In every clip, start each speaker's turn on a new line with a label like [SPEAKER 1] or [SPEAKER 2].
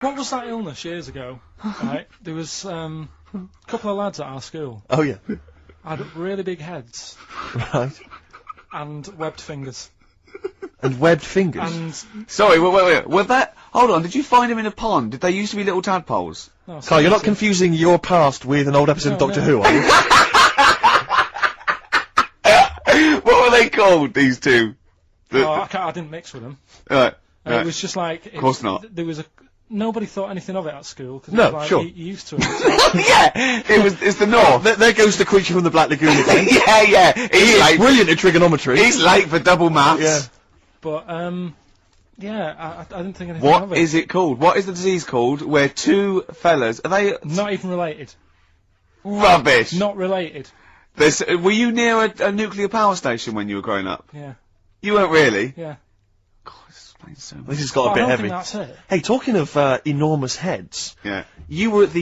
[SPEAKER 1] What was that illness years ago? Right, there was a couple of lads at our school.
[SPEAKER 2] Oh yeah.
[SPEAKER 1] Had really big heads
[SPEAKER 2] Right.
[SPEAKER 1] and webbed fingers.
[SPEAKER 2] And webbed fingers.
[SPEAKER 1] And
[SPEAKER 3] Sorry, wait. Was that... Hold on, did you find him in a pond? Did they used to be little tadpoles?
[SPEAKER 1] no,
[SPEAKER 2] Carl, you're not
[SPEAKER 1] seriously.
[SPEAKER 2] confusing your past with an old episode of Doctor Who, are you?
[SPEAKER 3] What were they called, these two?
[SPEAKER 1] Oh, I didn't mix with them.
[SPEAKER 3] Right.
[SPEAKER 1] It was just like... Of
[SPEAKER 3] course not.
[SPEAKER 1] There was nobody thought anything of it at school. Cause
[SPEAKER 2] No,
[SPEAKER 1] it was like,
[SPEAKER 2] sure.
[SPEAKER 1] You used to it.
[SPEAKER 3] Yeah, it's the north.
[SPEAKER 2] There goes the creature from the Black Lagoon again.
[SPEAKER 3] yeah. He's late.
[SPEAKER 2] Brilliant at trigonometry.
[SPEAKER 3] He's late for double maths.
[SPEAKER 2] Yeah.
[SPEAKER 1] But, yeah, I didn't think anything of
[SPEAKER 3] What
[SPEAKER 1] it.
[SPEAKER 3] is it called? What is the disease called where two fellas... Are they...
[SPEAKER 1] Not even related.
[SPEAKER 3] Rubbish.
[SPEAKER 1] Not related.
[SPEAKER 3] Were you near a nuclear power station when you were growing up?
[SPEAKER 1] Yeah.
[SPEAKER 3] You weren't really?
[SPEAKER 1] Yeah.
[SPEAKER 3] God, this explains so much.
[SPEAKER 2] This has got
[SPEAKER 1] But
[SPEAKER 2] a bit
[SPEAKER 1] I don't
[SPEAKER 2] heavy.
[SPEAKER 1] think that's it.
[SPEAKER 2] Hey, talking of enormous heads,
[SPEAKER 3] Yeah.
[SPEAKER 2] you were at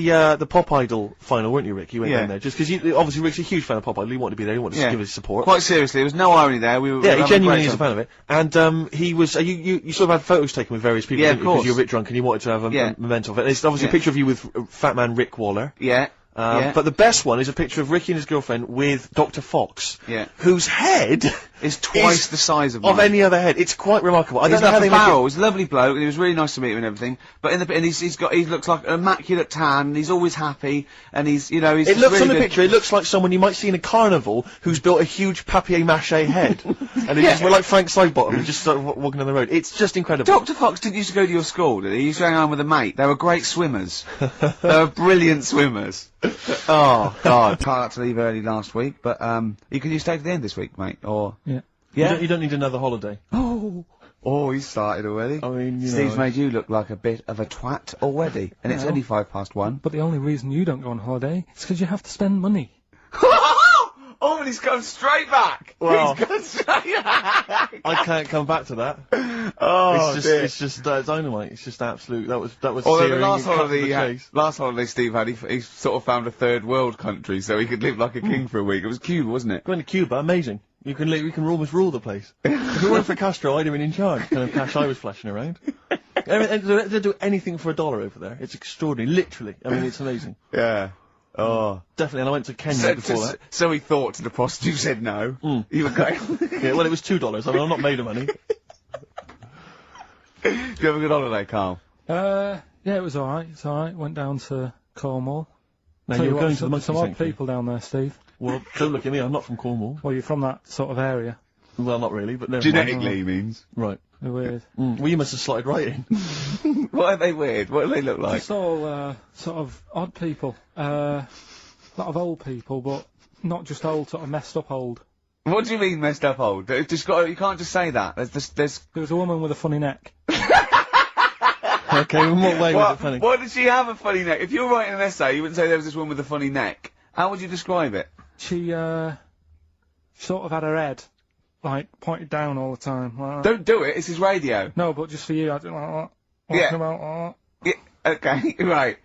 [SPEAKER 2] the Pop Idol final, weren't you, Rick? You went
[SPEAKER 3] Yeah.
[SPEAKER 2] down there just because obviously Rick's a huge fan of Pop Idol. He wanted to be there. He wanted to give his support.
[SPEAKER 3] Quite seriously, there was no irony there. We were
[SPEAKER 2] Yeah,
[SPEAKER 3] having
[SPEAKER 2] he genuinely
[SPEAKER 3] great
[SPEAKER 2] is a
[SPEAKER 3] time.
[SPEAKER 2] fan of it. And he was. You sort of had photos taken with various people.
[SPEAKER 3] Yeah,
[SPEAKER 2] didn't
[SPEAKER 3] of
[SPEAKER 2] you? 'Cause
[SPEAKER 3] course.
[SPEAKER 2] you were a bit drunk and you wanted to have a memento of it. There's obviously a picture of you with Fat Man Rick Waller.
[SPEAKER 3] Yeah.
[SPEAKER 2] But the best one is a picture of Ricky and his girlfriend with Dr. Fox.
[SPEAKER 3] Yeah.
[SPEAKER 2] Whose head
[SPEAKER 3] It's twice the size of mine.
[SPEAKER 2] any other head. It's quite remarkable. I
[SPEAKER 3] He's
[SPEAKER 2] don't know how they make
[SPEAKER 3] Farrell.
[SPEAKER 2] it.
[SPEAKER 3] He's a lovely bloke, and he was really nice to meet him and everything. But he looks like an immaculate tan, and he's always happy, and he's, he's
[SPEAKER 2] It
[SPEAKER 3] just
[SPEAKER 2] looks
[SPEAKER 3] really
[SPEAKER 2] on the
[SPEAKER 3] good.
[SPEAKER 2] picture, it looks like someone you might see in a carnival who's built a huge papier-mâché head. And we're like Frank Sidebottom, just sort of walking down the road. It's just incredible.
[SPEAKER 3] Dr. Fox didn't used to go to your school, did he? He used to hang around with a mate. They were great swimmers. They were brilliant swimmers. Oh, God. Carl had to leave early last week, but, you could stay to the end this week, mate, or...
[SPEAKER 1] Yeah.
[SPEAKER 3] Yeah?
[SPEAKER 2] You don't need another holiday.
[SPEAKER 3] Oh, he started already.
[SPEAKER 2] I mean,
[SPEAKER 3] Steve's made you look like a bit of a twat already, and it's
[SPEAKER 1] No.
[SPEAKER 3] only 1:05.
[SPEAKER 1] But the only reason you don't go on holiday is because you have to spend money.
[SPEAKER 3] Oh, and he's gone straight back.
[SPEAKER 2] Well.
[SPEAKER 3] He's gone straight back.
[SPEAKER 2] I can't come back to that.
[SPEAKER 3] Oh,
[SPEAKER 2] It's just dynamite. It's just absolute. That was
[SPEAKER 3] Although
[SPEAKER 2] searing
[SPEAKER 3] the last
[SPEAKER 2] and cut to
[SPEAKER 3] holiday,
[SPEAKER 2] the chase.
[SPEAKER 3] last holiday Steve had, he sort of found a third world country, so he could live like a king for a week. It was Cuba, wasn't it?
[SPEAKER 2] Going to Cuba, amazing. You can almost rule the place. If it weren't for Castro, I'd have been in charge. Kind of cash I was flashing around. They do anything for $1 over there. It's extraordinary, literally. I mean, it's amazing.
[SPEAKER 3] Yeah. Oh.
[SPEAKER 2] Definitely. And I went to Kenya before that.
[SPEAKER 3] So he thought to the prostitute, said no. You were going.
[SPEAKER 2] Yeah, well, it was $2. I mean, I'm not made of money.
[SPEAKER 3] Did you have a good holiday, Carl?
[SPEAKER 1] Yeah, it was alright. It's alright. Went down to Cornwall.
[SPEAKER 2] Now
[SPEAKER 1] Tell
[SPEAKER 2] you
[SPEAKER 1] you
[SPEAKER 2] were
[SPEAKER 1] what,
[SPEAKER 2] going to the monkey
[SPEAKER 1] some odd
[SPEAKER 2] sanctuary.
[SPEAKER 1] people down there, Steve.
[SPEAKER 2] Well, don't look at me. I'm not from Cornwall.
[SPEAKER 1] Well, you're from that sort of area.
[SPEAKER 2] Well, not really, but never mind.
[SPEAKER 3] Genetically, means.
[SPEAKER 2] Right.
[SPEAKER 1] They're weird.
[SPEAKER 2] Well, you must have slotted right in.
[SPEAKER 3] What are they weird? What do they look like?
[SPEAKER 1] Just all sort of odd people. A lot of old people, but not just old, sort of messed up old.
[SPEAKER 3] What do you mean messed up old? You can't just say that. There's.
[SPEAKER 1] There was a woman with a funny neck.
[SPEAKER 2] Okay, in what way was it funny?
[SPEAKER 3] What did she have a funny neck? If you were writing an essay, you wouldn't say there was this woman with a funny neck. How would you describe it?
[SPEAKER 1] She sort of had her head like pointed down all the time. Like that.
[SPEAKER 3] Don't do it. It's his radio.
[SPEAKER 1] No, but just for you, I don't like that.
[SPEAKER 3] Yeah.
[SPEAKER 1] Talking about
[SPEAKER 3] Yeah, okay, right.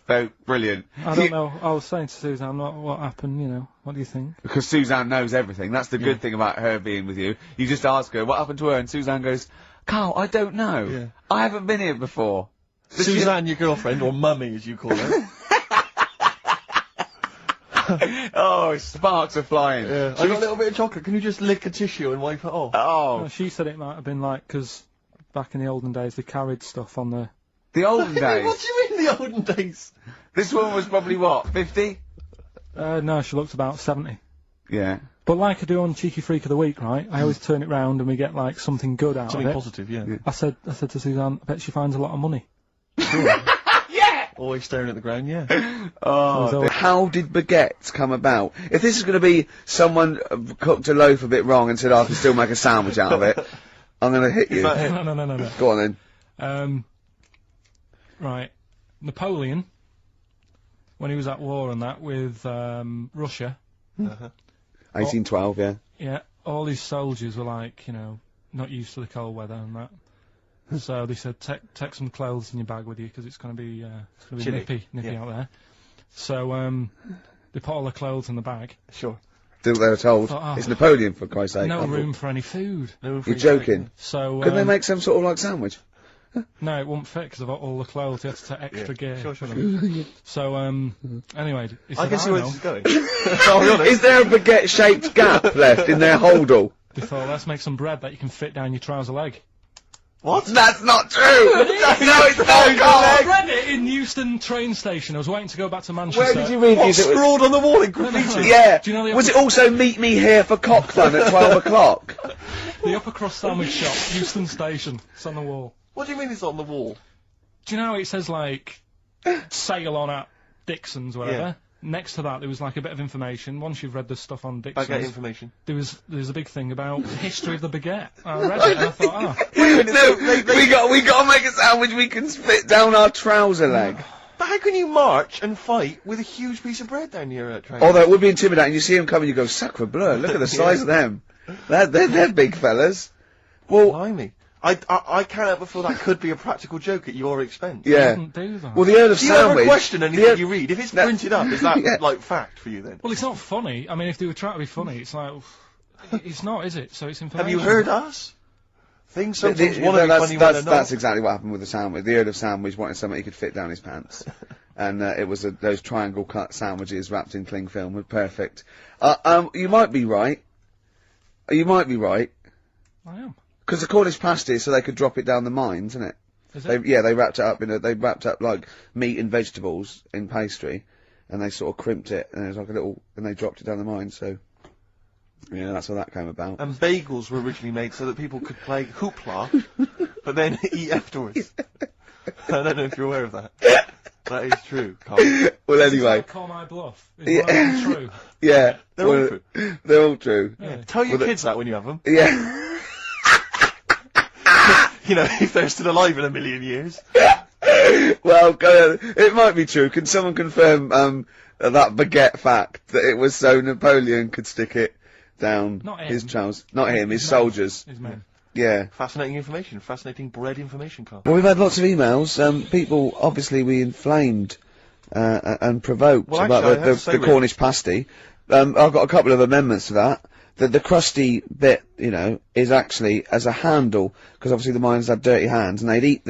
[SPEAKER 3] So brilliant.
[SPEAKER 1] I don't know. I was saying to Suzanne, what happened? What do you think?
[SPEAKER 3] Because Suzanne knows everything. That's the good thing about her being with you. You just ask her what happened to her, and Suzanne goes, "Carl, I don't know.
[SPEAKER 2] Yeah.
[SPEAKER 3] I haven't been here before."
[SPEAKER 2] Suzanne, your girlfriend, or mummy as you call her.
[SPEAKER 3] Oh, sparks are flying.
[SPEAKER 2] Yeah. I got a little bit of chocolate. Can you just lick a tissue and wipe it off?
[SPEAKER 3] Oh,
[SPEAKER 1] She said it might have been like because back in the olden days they carried stuff on the.
[SPEAKER 3] the olden days.
[SPEAKER 2] What do you mean the olden days?
[SPEAKER 3] This woman was probably what, 50?
[SPEAKER 1] No, she looked about 70.
[SPEAKER 3] Yeah.
[SPEAKER 1] But like I do on Cheeky Freak of the Week, right? I always turn it round and we get like something good out
[SPEAKER 2] Something
[SPEAKER 1] of it.
[SPEAKER 2] positive, yeah.
[SPEAKER 1] I said to Suzanne, I bet she finds a lot of money.
[SPEAKER 3] Yeah!
[SPEAKER 2] Always staring at the ground, yeah.
[SPEAKER 3] Oh, how did baguettes come about? If this is going to be someone cooked a loaf a bit wrong and said, I can still make a sandwich out of it, I'm going to hit you.
[SPEAKER 1] No.
[SPEAKER 3] Go on then.
[SPEAKER 1] Right. Napoleon, when he was at war and that with Russia,
[SPEAKER 3] 1812, yeah.
[SPEAKER 1] yeah, all his soldiers were like, not used to the cold weather and that. So they said, take some clothes in your bag with you because it's going to be
[SPEAKER 2] Chilly.
[SPEAKER 1] nippy out there. So they put all the clothes in the bag.
[SPEAKER 2] Sure.
[SPEAKER 3] Did what they were told.
[SPEAKER 1] Oh.
[SPEAKER 3] It's Napoleon, for Christ's sake.
[SPEAKER 1] No room for any food.
[SPEAKER 3] You're joking.
[SPEAKER 1] So
[SPEAKER 3] Couldn't they make some sort of like sandwich?
[SPEAKER 1] No, it won't fit because of all the clothes. You had to take extra gear.
[SPEAKER 2] Sure.
[SPEAKER 1] So, anyway, he
[SPEAKER 2] I
[SPEAKER 1] said,
[SPEAKER 2] can see where
[SPEAKER 1] know.
[SPEAKER 2] this is going. I'll be honest.
[SPEAKER 3] Is there a baguette-shaped gap left in their holdall?
[SPEAKER 1] They thought, let's make some bread that you can fit down your trouser leg.
[SPEAKER 2] What?
[SPEAKER 3] That's not true! No, it's not, Carl!
[SPEAKER 1] I read it in Euston train station. I was waiting to go back to Manchester.
[SPEAKER 3] Where did you read
[SPEAKER 2] What,
[SPEAKER 3] this?
[SPEAKER 2] scrawled on the wall in graffiti?
[SPEAKER 3] Yeah.
[SPEAKER 1] Do you know the
[SPEAKER 3] Was it also meet me here for cock fun at 12 o'clock?
[SPEAKER 1] The upper crust sandwich shop, Euston Station. It's on the wall.
[SPEAKER 2] What do you mean it's on the wall?
[SPEAKER 1] Do you know it says like sail on at Dixon's, whatever?
[SPEAKER 2] Yeah.
[SPEAKER 1] Next to that, there was like a bit of information. Once you've read the stuff on Dixon's,
[SPEAKER 2] Baguette information.
[SPEAKER 1] there was a big thing about the history of the baguette. I read it and I thought,
[SPEAKER 3] No, we got to make a sandwich we can spit down our trouser leg.
[SPEAKER 2] But how can you march and fight with a huge piece of bread down your train?
[SPEAKER 3] Although it would be intimidating. You see them coming, you go, sacre bleu, look at the size of them. They're big fellas. Well,
[SPEAKER 2] Blimey. I can't help but feel that could be a practical joke at your expense.
[SPEAKER 1] I
[SPEAKER 3] yeah.
[SPEAKER 1] didn't do that.
[SPEAKER 3] Well, the Earl of
[SPEAKER 2] Do you ever
[SPEAKER 3] Sandwich...
[SPEAKER 2] question anything you read? If it's
[SPEAKER 3] No.
[SPEAKER 2] printed up, is that,
[SPEAKER 3] Yeah.
[SPEAKER 2] like, fact for you then?
[SPEAKER 1] Well, it's not funny. I mean, if they were trying to be funny, it's like, it's not, is it? So it's information.
[SPEAKER 2] Have you heard us? Things sometimes want to be funny when they're not.
[SPEAKER 3] That's exactly what happened with the sandwich. The Earl of Sandwich wanted something he could fit down his pants. And it was those triangle cut sandwiches wrapped in cling film were perfect. You might be right. You might be right.
[SPEAKER 1] I am.
[SPEAKER 3] Because the Cornish pasty, so they could drop it down the mines, isn't it?
[SPEAKER 1] Is it?
[SPEAKER 3] They wrapped it up they wrapped up like meat and vegetables in pastry, and they sort of crimped it, and it was like and they dropped it down the mine, so, yeah, that's how that came about.
[SPEAKER 2] And bagels were originally made so that people could play hoopla, but then eat afterwards. I don't know if you're aware of that. That is true, Carl.
[SPEAKER 3] Well, anyway.
[SPEAKER 1] Call my bluff. Is one of them true?
[SPEAKER 3] Yeah.
[SPEAKER 2] They're all true.
[SPEAKER 3] They're all true.
[SPEAKER 1] Yeah.
[SPEAKER 2] Tell your kids that when you have them.
[SPEAKER 3] Yeah.
[SPEAKER 2] You know, if they're still alive in a million years.
[SPEAKER 3] Well, it might be true. Can someone confirm that baguette fact that it was so Napoleon could stick it down
[SPEAKER 1] Not
[SPEAKER 3] his
[SPEAKER 1] him.
[SPEAKER 3] trousers? Not him, his
[SPEAKER 1] men.
[SPEAKER 3] soldiers.
[SPEAKER 1] His men.
[SPEAKER 3] Yeah.
[SPEAKER 2] Fascinating information. Fascinating bread information, Carl.
[SPEAKER 3] Well, we've had lots of emails. People, obviously, we inflamed and provoked
[SPEAKER 2] Well,
[SPEAKER 3] about
[SPEAKER 2] actually, I have to say,
[SPEAKER 3] the
[SPEAKER 2] Rick-
[SPEAKER 3] Cornish pasty. I've got a couple of amendments to that. The crusty bit, you know, is actually as a handle, because obviously the miners had dirty hands, and they'd eat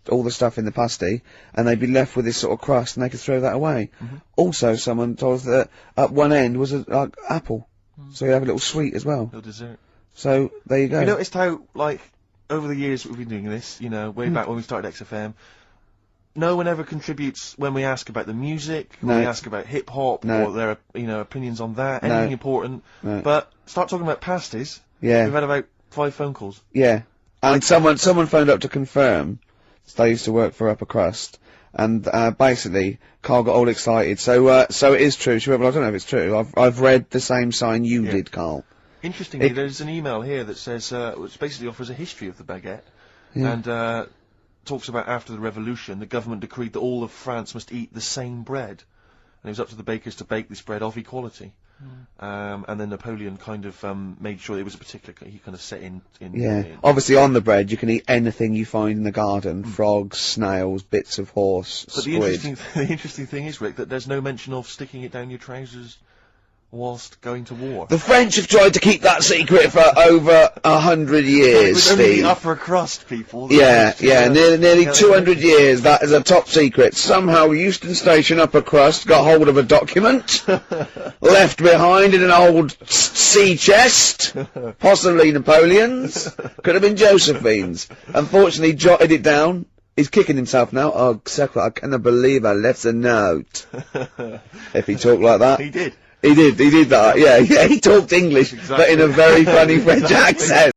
[SPEAKER 3] all the stuff in the pasty, and they'd be left with this sort of crust, and they could throw that away. Also, someone told us that at one end was a apple, so you have a little sweet as well.
[SPEAKER 2] No dessert.
[SPEAKER 3] So there you go.
[SPEAKER 2] You noticed how, like, over the years we've been doing this, you know, way back when we started XFM, no one ever contributes when we ask about the music, when we
[SPEAKER 3] No.
[SPEAKER 2] ask about hip-hop,
[SPEAKER 3] No.
[SPEAKER 2] or their, you know, opinions on that,
[SPEAKER 3] No.
[SPEAKER 2] anything important.
[SPEAKER 3] No.
[SPEAKER 2] But start talking about pasties,
[SPEAKER 3] Yeah.
[SPEAKER 2] we've had about 5 phone calls.
[SPEAKER 3] Yeah, and someone phoned up to confirm. They used to work for Upper Crust, and basically Carl got all excited. So it is true. She went, well, I don't know if it's true. I've read the same sign you
[SPEAKER 2] Yeah.
[SPEAKER 3] did, Carl.
[SPEAKER 2] Interestingly, there's an email here that says, which basically offers a history of the baguette, and talks about after the revolution, the government decreed that all of France must eat the same bread, and it was up to the bakers to bake this bread of equality. And then Napoleon kind of made sure it was a particular. He kind of set in.
[SPEAKER 3] Yeah, obviously on the bread you can eat anything you find in the garden: frogs, snails, bits of horse,
[SPEAKER 2] But the
[SPEAKER 3] squid.
[SPEAKER 2] interesting thing is, Rick, that there's no mention of sticking it down your trousers whilst going to war.
[SPEAKER 3] The French have tried to keep that secret for over 100
[SPEAKER 2] It
[SPEAKER 3] years,
[SPEAKER 2] was only
[SPEAKER 3] Steve.
[SPEAKER 2] the upper crust people. that
[SPEAKER 3] Yeah,
[SPEAKER 2] managed to,
[SPEAKER 3] yeah, nearly
[SPEAKER 2] get
[SPEAKER 3] 200 years, that is a top secret. Somehow Euston Station Upper Crust got hold of a document, left behind in an old sea chest, possibly Napoleon's, could have been Josephine's. Unfortunately, jotted it down. He's kicking himself now. Oh, Secretary, I cannot believe I left a note. If he talked like that.
[SPEAKER 2] He did.
[SPEAKER 3] He did that, yeah, he talked English, but in a very funny French accent.